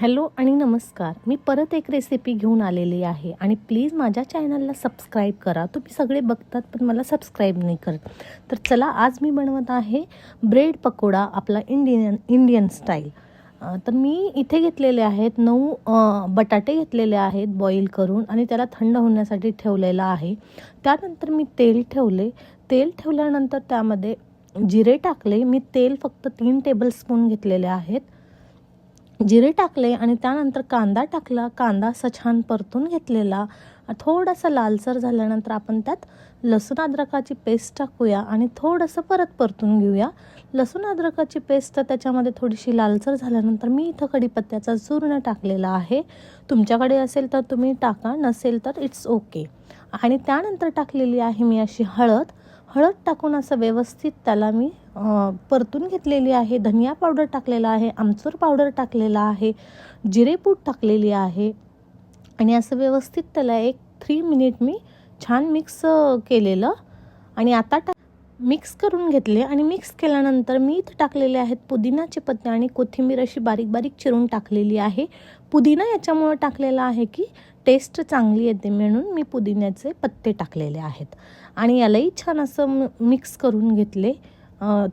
Hello आणि नमस्कार. मी परत एक रेसिपी घेऊन आलेली आहे आणि प्लीज माझ्या चॅनलला सबस्क्राईब करा. तुम्ही सगळे बघतात पण मला सबस्क्राईब नाही करत. तर चला, आज मी बनवत आहे ब्रेड पकोडा, आपला इंडियन स्टाईल. तर मी इथे घेतलेले आहेत 9 बटाटे घेतलेले आहेत बॉईल करून आणि त्याला थंड होण्यासाठी ठेवलेला आहे. त्यानंतर मी तेल ठेवले. तेल ठेवल्यानंतर त्यामध्ये जिरे टाकले. मी तेल फक्त 3 टेबलस्पून घेतलेले आहेत. जिरे टाकले आणि त्यानंतर कांदा टाकला. कांदा असा छान परतून घेतलेला. थोडासा लालसर झाल्यानंतर आपण त्यात लसूण अद्रकाची पेस्ट टाकूया आणि थोडंसं परत परतून घेऊया. लसूण अद्रकाची पेस्ट त्याच्यामध्ये थोडीशी लालसर झाल्यानंतर मी इथं कढीपत्त्याचा चूर्ण टाकलेला आहे. तुमच्याकडे असेल तर तुम्ही टाका, नसेल तर इट्स ओके. आणि त्यानंतर टाकलेली आहे मी अशी हळद टाकून असं व्यवस्थित त्याला मी परतून घेतलेली आहे. धनिया पावडर टाकलेला आहे, आमचूर पावडर टाकलेला आहे, जिरेपूड टाकलेली आहे आणि असं व्यवस्थित त्याला 3 मिनिट मी छान मिक्स केलेलं. आणि आता मिक्स करून घेतले आणि मिक्स केल्यानंतर मी इथं टाकलेले आहेत पुदिनाचे पत्ते आणि कोथिंबीर अशी बारीक बारीक चिरून टाकलेली आहे. पुदिना याच्यामुळे टाकलेला आहे की टेस्ट चांगली येते म्हणून मी पुदिन्याचे पत्ते टाकलेले आहेत. आणि यालाही छान असं मिक्स करून घेतले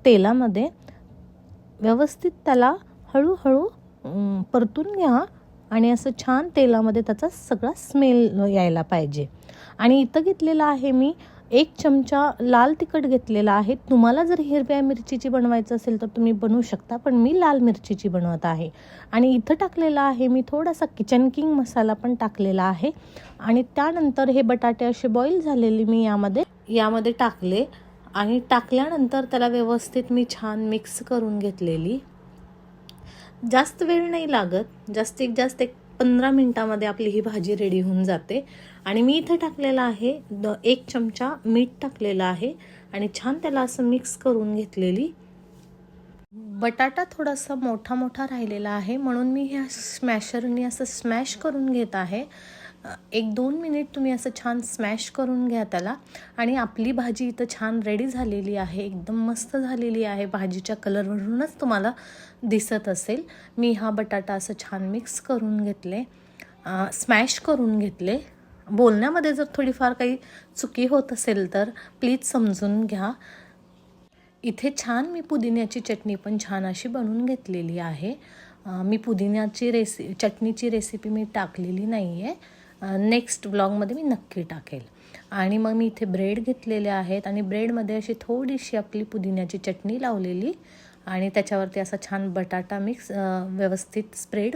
तेलामध्ये. व्यवस्थित त्याला हळूहळू परतून घ्या आणि असं छान तेलामध्ये त्याचा सगळा स्मेल यायला पाहिजे. आणि इथं घेतलेला आहे मी 1 चमचा लाल तिखट घेतलेला आहे. तुम्हाला जर हिरव्या मिरचीची बनवायचं असेल तर तुम्ही बनवू शकता, पण मी लाल मिरचीची बनवत आहे. आणि इथं टाकलेला आहे मी थोडासा किचन किंग मसाला पण टाकलेला आहे. आणि त्यानंतर हे बटाटे असे बॉईल झालेले मी यामध्ये टाकले आणि टाकल्यानंतर त्याला व्यवस्थित मी छान मिक्स करून घेतलेली. जास्त वेळ नाही लागत, जास्तीत जास्त 15 मिनिटामध्ये आपली ही भाजी रेडी होऊन जाते. आणि मी इथं टाकलेला आहे 1 चमचा मीठ टाकलेलं आहे आणि छान त्याला असं मिक्स करून घेतलेली. बटाटा थोडासा मोठा राहिलेला आहे म्हणून मी ह्या स्मॅशरने असं स्मॅश करून घेत आहे. 1-2 मिनिट तुम्ही असं छान स्मॅश करून घ्या त्याला. आणि आपली भाजी इथं छान रेडी झालेली आहे, एकदम मस्त झालेली आहे. भाजीच्या कलरवरूनच तुम्हाला दिसत असेल. मी हा बटाटा असं छान मिक्स करून घेतले, स्मॅश करून घेतले. बोलण्यामध्ये जर थोडीफार काही चुकी होत असेल तर प्लीज समजून घ्या. इथे छान मी पुदिन्याची चटणी पण छान अशी बनवून घेतलेली आहे. मी पुदिन्याची चटणीची रेसिपी मी टाकलेली नाही आहे. नेक्स्ट ब्लॉगमध्ये मी नक्की टाकेल. आणि मग मी इथे ब्रेड घेतलेले आहेत आणि ब्रेडमध्ये अशी थोडीशी आपली पुदिन्याची चटणी लावलेली आणि त्याच्यावरती असा छान बटाटा मिक्स व्यवस्थित स्प्रेड